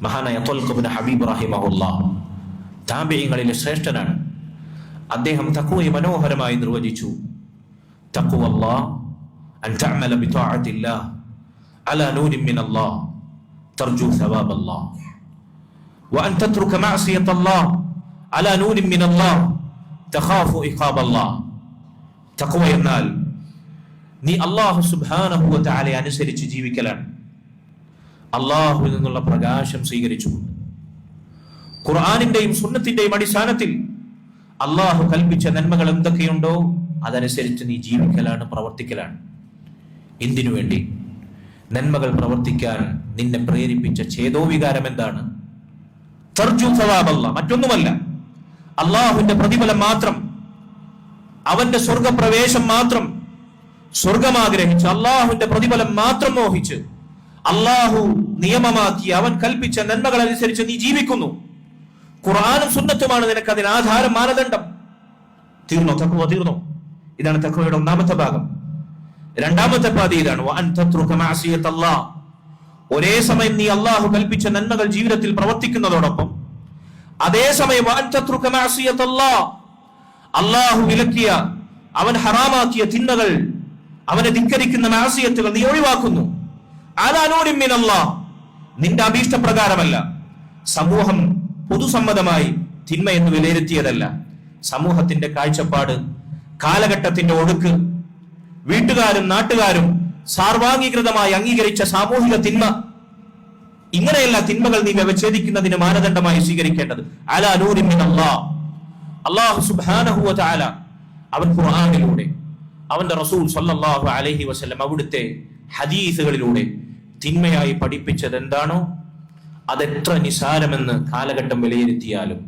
മഹാനായ ത്വൽഖ് ഇബ്നു ഹബീബ് റഹിമഹുല്ലാഹ് താബിഈകളിലെ ശ്രേഷ്ഠനാണ്. അദ്ദേഹം തഖ്വയെ മനോഹരമായി നിർവചിച്ചു. തഖ്വല്ലാഹ് അൻ തഅമല ബിതഅത്തില്ലാഹ് അലാ നൂരിൻ മിനല്ലാഹ് തർജു സവാബല്ലാഹ് വഅൻ തത്രുക മഅസിയത്തല്ലാഹ് അലാ നൂരിൻ മിനല്ലാഹ് തഖാഫു ഇഖാബല്ലാഹ്. തഖ്വ എന്നാൽ നീ അല്ലാഹു സുബ്ഹാനഹു വ തആലയെ അനുസരിച്ച് ജീവിക്കലാണ്. അല്ലാഹുവിൽ നിന്നുള്ള പ്രകാശം സ്വീകരിച്ചുകൊണ്ട് ഖുർആനിന്റെയും സുന്നത്തിന്റെയും അടിസ്ഥാനത്തിൽ അല്ലാഹു കൽപ്പിച്ച നന്മകൾ എന്തൊക്കെയുണ്ടോ അതനുസരിച്ച് നീ ജീവിക്കലാണ്, പ്രവർത്തിക്കലാണ്. എന്തിനു വേണ്ടി? നന്മകൾ പ്രവർത്തിക്കാൻ നിന്നെ പ്രേരിപ്പിച്ച ചേതോവികാരം എന്താണ്? തർജു സവാബല്ലാഹ്, മറ്റൊന്നുമല്ല. അല്ലാഹുവിന്റെ പ്രതിഫലം മാത്രം, അവന്റെ സ്വർഗപ്രവേശം മാത്രം, സ്വർഗമാഗ്രഹിച്ച് അല്ലാഹുവിന്റെ പ്രതിഫലം മാത്രം മോഹിച്ച് അല്ലാഹു നിയമമാക്കി അവൻ കൽപ്പിച്ച നന്മകൾ അനുസരിച്ച് നീ ജീവിക്കുന്നു. ഖുർആനും സുന്നത്തുമാണ് നിനക്ക് അതിന് ആധാരം, മാനദണ്ഡം. തീർന്നോ? തഖ്വ തീർന്നോ? ഇതാണ് തഖ്വയുടെ ഒന്നാമത്തെ ഭാഗം. രണ്ടാമത്തെ പാതി ഇതാണ്, വഅൻ തത്രുക മഅസിയത്തല്ലാഹ്. ഒരേ സമയം നീ അല്ലാഹു കൽപ്പിച്ച നന്മകൾ ജീവിതത്തിൽ പ്രവർത്തിക്കുന്നതോടൊപ്പം അതേസമയം വഅൻ തത്രുക മഅസിയത്തല്ലാഹ്, അല്ലാഹു വിലക്കിയ, അവൻ ഹറാമാക്കിയ തിന്മകൾ, അവനെ ധിക്കരിക്കുന്ന മഅസിയത്തുകൾ നീ ഒഴിവാക്കുന്നു. അലാ നൂരിൻ മിനല്ലാഹ്, നിന്റെ അഭീഷ്ടപ്രകാരമല്ല. സമൂഹം പൊതുസമ്മതമായി തിന്മ എന്ന് വിലയിരുത്തിയതല്ല. സമൂഹത്തിന്റെ കാഴ്ചപ്പാട്, കാലഘട്ടത്തിന്റെ ഒടുക്ക്, വീട്ടുകാരും നാട്ടുകാരും സാർവാംഗീകൃതമായി അംഗീകരിച്ച സാമൂഹിക തിന്മ, ഇങ്ങനെയുള്ള തിന്മകൾ നീ വ്യവച്ഛേദിക്കുന്നതിന് മാനദണ്ഡമായി സ്വീകരിക്കേണ്ടത് അലാ നൂരിൻ മിനല്ലാഹ്. അല്ലാഹു സുബ്ഹാനഹു വ തആല അവൻ ഖുർആനിലൂടെ, അവന്റെ റസൂൽ സ്വല്ലല്ലാഹു അലൈഹി വസല്ലം അവിടുത്തെ ഹദീസുകളിലൂടെ തിന്മയായി പഠിപ്പിച്ചത് എന്താണോ അതെത്ര നിസാരമെന്ന് കാലഘട്ടം വിലയിരുത്തിയാലും,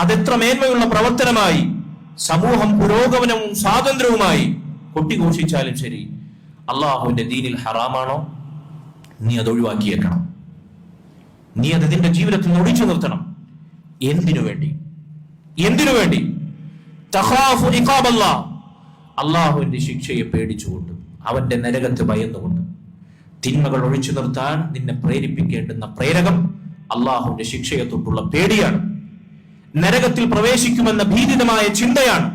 അതെത്ര മേന്മയുള്ള പ്രവർത്തനമായി സമൂഹം പുരോഗമനവും സ്വാതന്ത്ര്യവുമായി കൊട്ടിഘോഷിച്ചാലും ശരി, അള്ളാഹുവിന്റെ ദീനിൽ ഹറാമാണോ നീ അത് ഒഴിവാക്കിയേക്കണം. നീ അത് നിന്റെ ജീവിതത്തിൽ ഒഴിച്ചു നിർത്തണം. എന്തിനു വേണ്ടി? എന്തിനു വേണ്ടി? തഖാഫു ഇഖാബല്ലാഹ്, അള്ളാഹുവിന്റെ ശിക്ഷയെ പേടിച്ചുകൊണ്ട്, അവന്റെ നരകത്തെ ഭയന്നുകൊണ്ട്. തിന്മകൾ ഒഴിച്ചു നിർത്താൻ നിന്നെ പ്രേരിപ്പിക്കേണ്ടുന്ന പ്രേരകം അള്ളാഹുവിന്റെ ശിക്ഷയെ തൊട്ടുള്ള പേടിയാണ്. നരകത്തിൽ പ്രവേശിക്കുമെന്ന ഭീതിതമായ ചിന്തയാണ്.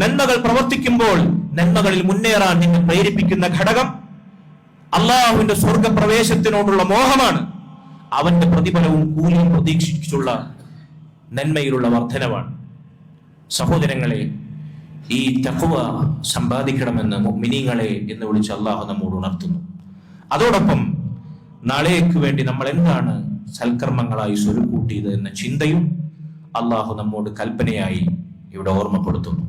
നന്മകൾ പ്രവർത്തിക്കുമ്പോൾ നന്മകളിൽ മുന്നേറാൻ നിന്നെ പ്രേരിപ്പിക്കുന്ന ഘടകം അള്ളാഹുവിന്റെ സ്വർഗപ്രവേശത്തിനോടുള്ള മോഹമാണ്. അവന്റെ പ്രതിഫലവും കൂലിയും പ്രതീക്ഷിച്ചുള്ള നന്മയിലുള്ള വർധനവാണ്. സഹോദരങ്ങളെ, ഈ തഖ്വ സമ്പാദിക്കണമെന്ന് മുഅ്മിനീങ്ങളെ എന്ന് വിളിച്ച് അള്ളാഹു നമ്മോട് ഉണർത്തുന്നു. അതോടൊപ്പം നാളേക്ക് വേണ്ടി നമ്മൾ എന്താണ് സൽക്കർമ്മങ്ങളായി സ്വരുക്കൂട്ടിയത് എന്ന ചിന്തയും അള്ളാഹു നമ്മോട് കൽപ്പനയായി ഇവിടെ ഓർമ്മപ്പെടുത്തുന്നു.